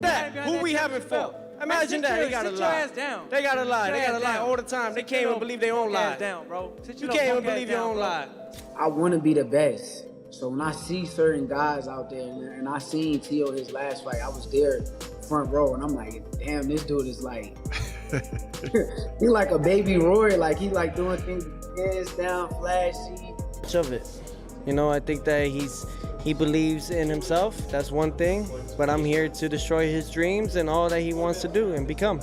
That who we haven't fought. Imagine that. They gotta lie. They gotta lie. They gotta lie all the time. They can't even believe their own lie. You can't even believe your own lie. I want to be the best. So when I see certain guys out there, and I seen Teo his last fight, I was there front row, and I'm like, damn, this dude is like, he like a baby Roy. Like he like doing things hands down, flashy. Much of it. You know, I think that he believes in himself. That's one thing. But I'm here to destroy his dreams and all that he wants to do and become.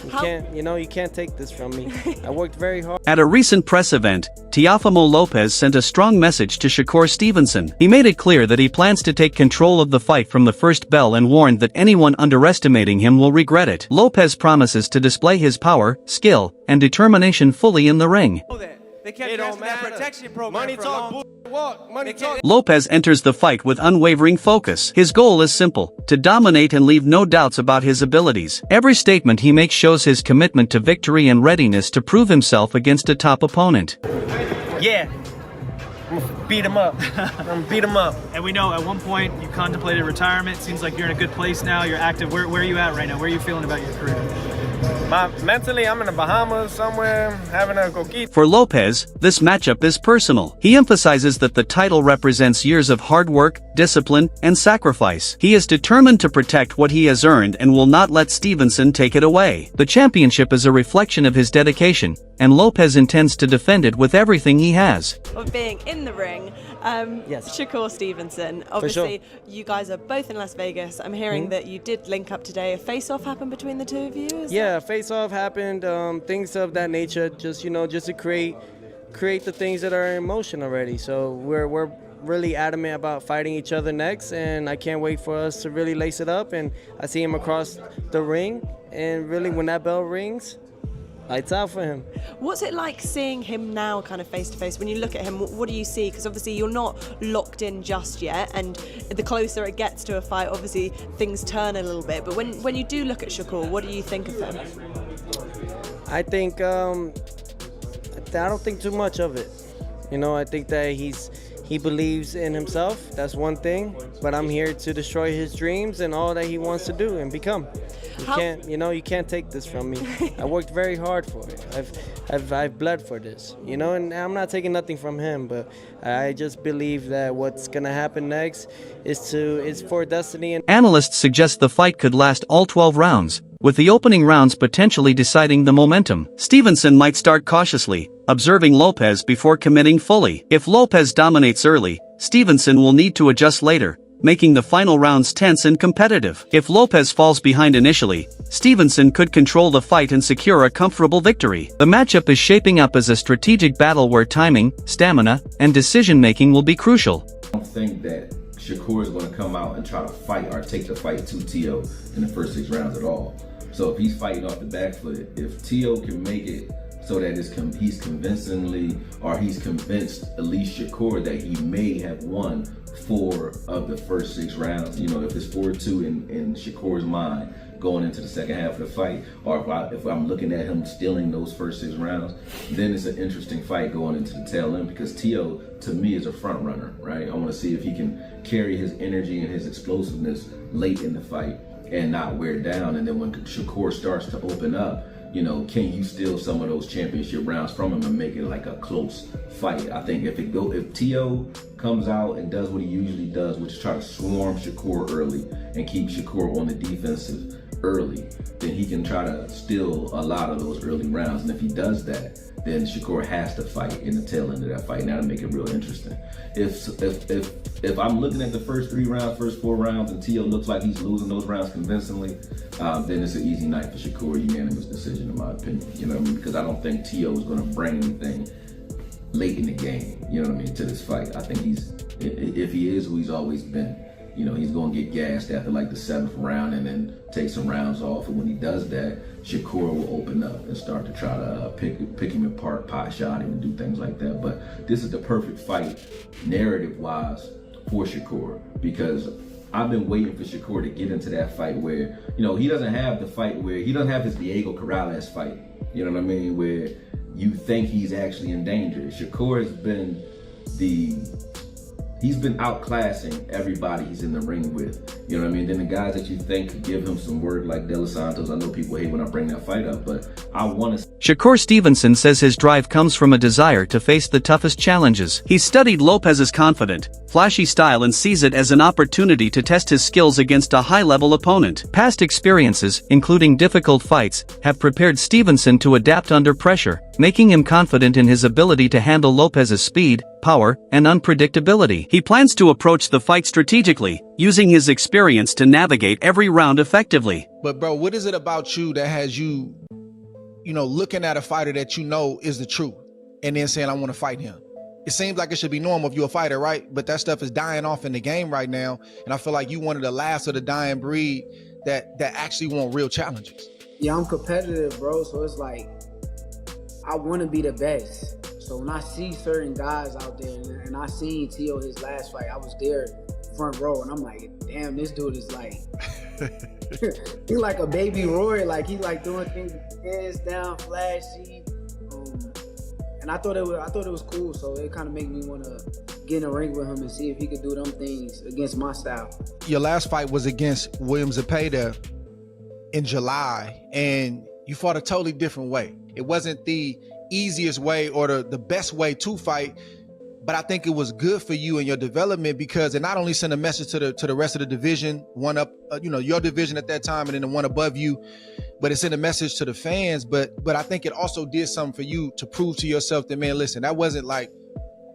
You can't take this from me. I worked very hard. At a recent press event, Teofimo Lopez sent a strong message to Shakur Stevenson. He made it clear that he plans to take control of the fight from the first bell and warned that anyone underestimating him will regret it. Lopez promises to display his power, skill, and determination fully in the ring. They kept asking that protection program. Money talk, walk. Money talk. Lopez enters the fight with unwavering focus. His goal is simple: to dominate and leave no doubts about his abilities. Every statement he makes shows his commitment to victory and readiness to prove himself against a top opponent. Yeah. I'm gonna beat him up. I'm gonna beat him up. And we know at one point you contemplated retirement. Seems like you're in a good place now. You're active. Where are you at right now? Where are you feeling about your career? Mentally, I'm in the Bahamas somewhere, having a coquito. For Lopez, this matchup is personal. He emphasizes that the title represents years of hard work, discipline, and sacrifice. He is determined to protect what he has earned and will not let Stevenson take it away. The championship is a reflection of his dedication, and Lopez intends to defend it with everything he has. Of being in the ring, Yes. Shakur Stevenson. Obviously, sure. you guys are both in Las Vegas. I'm hearing that you did link up today. A face-off happened between the two of you? Yeah, face-off happened, things of that nature, just to create the things that are in motion already. So we're really adamant about fighting each other next, and I can't wait for us to really lace it up. And I see him across the ring, and really when that bell rings, lights out for him. What's it like seeing him now kind of face-to-face? When you look at him, what do you see? Because obviously you're not locked in just yet, and the closer it gets to a fight, obviously things turn a little bit. But when you do look at Shakur, what do you think of him? I think, I don't think too much of it. I think that he believes in himself. That's one thing. But I'm here to destroy his dreams and all that he wants to do and become. You can't take this from me. I worked very hard for it. I've bled for this, and I'm not taking nothing from him, but I just believe that what's gonna happen next is for destiny. And Analysts suggest the fight could last all 12 rounds, with the opening rounds potentially deciding the momentum. Stevenson might start cautiously, observing Lopez before committing fully. If Lopez dominates early, Stevenson will need to adjust later, making the final rounds tense and competitive. If Lopez falls behind initially, Stevenson could control the fight and secure a comfortable victory. The matchup is shaping up as a strategic battle where timing, stamina, and decision-making will be crucial. I don't think that Shakur is going to come out and try to fight or take the fight to Teo in the first 6 rounds at all. So if he's fighting off the back foot, if Teo can make it so that he's convincingly, or he's convinced at least Shakur that he may have won 4 of the first 6 rounds. If it's 4-2 in Shakur's mind going into the second half of the fight, or if I'm looking at him stealing those first 6 rounds, then it's an interesting fight going into the tail end, because Teo, to me, is a front runner, right? I want to see if he can carry his energy and his explosiveness late in the fight and not wear down. And then when Shakur starts to open up, can you steal some of those championship rounds from him and make it like a close fight? I think if Teo comes out and does what he usually does, which is try to swarm Shakur early and keep Shakur on the defensive early, then he can try to steal a lot of those early rounds. And if he does that, then Shakur has to fight in the tail end of that fight. Now to make it real interesting. If I'm looking at the first 3 rounds, first 4 rounds, and Teo looks like he's losing those rounds convincingly, then it's an easy night for Shakur, unanimous decision in my opinion. Because I don't think Teo is going to bring anything late in the game, to this fight. I think if he is who he's always been, he's going to get gassed after like the 7th round and then take some rounds off. And when he does that, Shakur will open up and start to try to pick him apart, pot shot him, and do things like that. But this is the perfect fight, narrative-wise, for Shakur, because I've been waiting for Shakur to get into that fight where, he doesn't have the fight where, he doesn't have his Diego Corrales fight, where you think he's actually in danger. Shakur has been he's been outclassing everybody he's in the ring with. You know what I mean? Then the guys that you think could give him some work, like De Los Santos, I know people hate when I bring that fight up, but I want to. Shakur Stevenson says his drive comes from a desire to face the toughest challenges. He's studied Lopez's confident, flashy style and sees it as an opportunity to test his skills against a high-level opponent. Past experiences, including difficult fights, have prepared Stevenson to adapt under pressure, making him confident in his ability to handle Lopez's speed, power, and unpredictability. He plans to approach the fight strategically, using his experience to navigate every round effectively. But bro, what is it about you that has you, looking at a fighter that you know is the truth and then saying, I want to fight him? It seems like it should be normal if you're a fighter, right? But that stuff is dying off in the game right now. And I feel like you one of the last of the dying breed that actually want real challenges. Yeah, I'm competitive, bro. So it's like, I want to be the best. So when I see certain guys out there, and I seen Tio his last fight, I was there front row, and I'm like, damn, this dude is like, he like a baby Roy, like he like doing things with his hands down, flashy, and I thought it was cool. So it kind of made me want to get in the ring with him and see if he could do them things against my style. Your last fight was against William Zepeda in July, and you fought a totally different way. It wasn't the easiest way or the best way to fight, but I think it was good for you and your development because it not only sent a message to the rest of the division, one up, your division at that time, and then the one above you, but it sent a message to the fans. But I think it also did something for you to prove to yourself that, man, listen, that wasn't like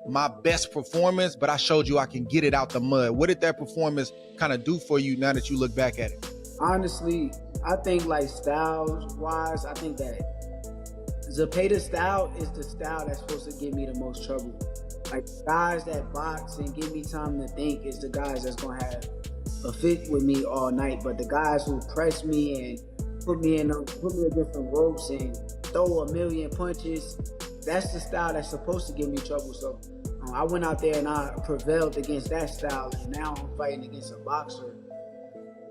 my best performance, but I showed you I can get it out the mud. What did that performance kind of do for you now that you look back at it? Honestly, I think like styles-wise, I think that Zepeda's style is the style that's supposed to give me the most trouble. Like guys that box and give me time to think is the guys that's gonna have a fit with me all night. But the guys who press me and put me against the ropes and throw a million punches, that's the style that's supposed to give me trouble. So I went out there and I prevailed against that style, and now I'm fighting against a boxer,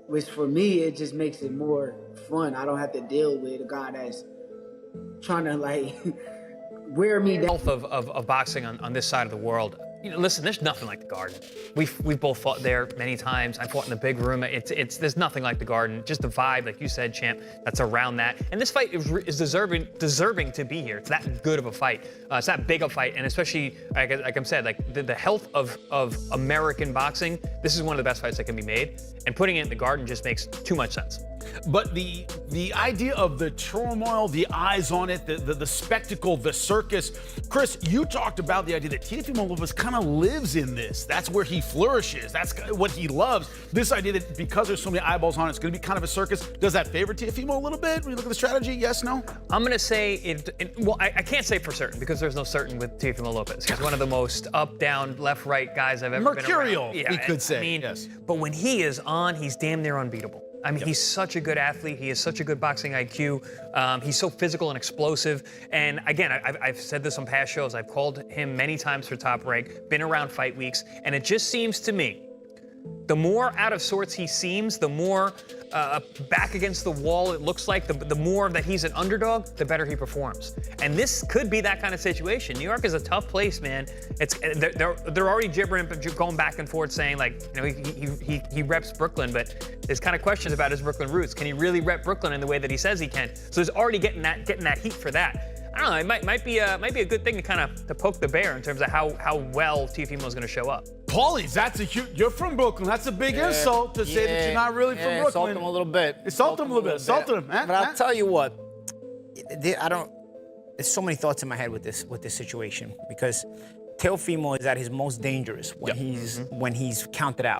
which for me it just makes it more fun. I don't have to deal with a guy that's trying to like wear me down. Of boxing on this side of the world. Listen, there's nothing like the Garden. We've both fought there many times. I fought in the big room. There's nothing like the Garden. Just the vibe, like you said, champ, that's around that. And this fight is deserving to be here. It's that good of a fight. It's that big a fight, and especially like I'm said, like the health of American boxing. This is one of the best fights that can be made, and putting it in the Garden just makes too much sense. But the idea of the turmoil, the eyes on it, the spectacle, the circus. Chris, you talked about the idea that Teofimo Lopez kind of lives in this. That's where he flourishes. That's what he loves. This idea that because there's so many eyeballs on it, it's going to be kind of a circus. Does that favor Teofimo a little bit when you look at the strategy? Yes, no? I'm going to say well, I can't say for certain because there's no certain with Teofimo Lopez. He's one of the most up, down, left, right guys I've ever Mercurial, been around. we could say, yes. But when he is on, he's damn near unbeatable. I mean, he's such a good athlete. He has such a good boxing IQ. He's so physical and explosive. And again, I've said this on past shows. I've called him many times for Top Rank, been around fight weeks. And it just seems to me, the more out of sorts he seems, the more back against the wall it looks like, the more that he's an underdog, the better he performs. And this could be that kind of situation. New York is a tough place, man. They're already gibbering, going back and forth, saying like, he reps Brooklyn, but there's kind of questions about his Brooklyn roots. Can he really rep Brooklyn in the way that he says he can? So he's already getting that heat for that. I don't know. It might be a good thing to poke the bear in terms of how well Teofimo is going to show up. Paulie, that's a huge. You're from Brooklyn. That's a big insult to say that you're not really from Brooklyn. Insult him a little bit. Insult him a little bit. Insult him, man. But I'll tell you what. There's so many thoughts in my head with this situation because Teofimo is at his most dangerous when he's counted out.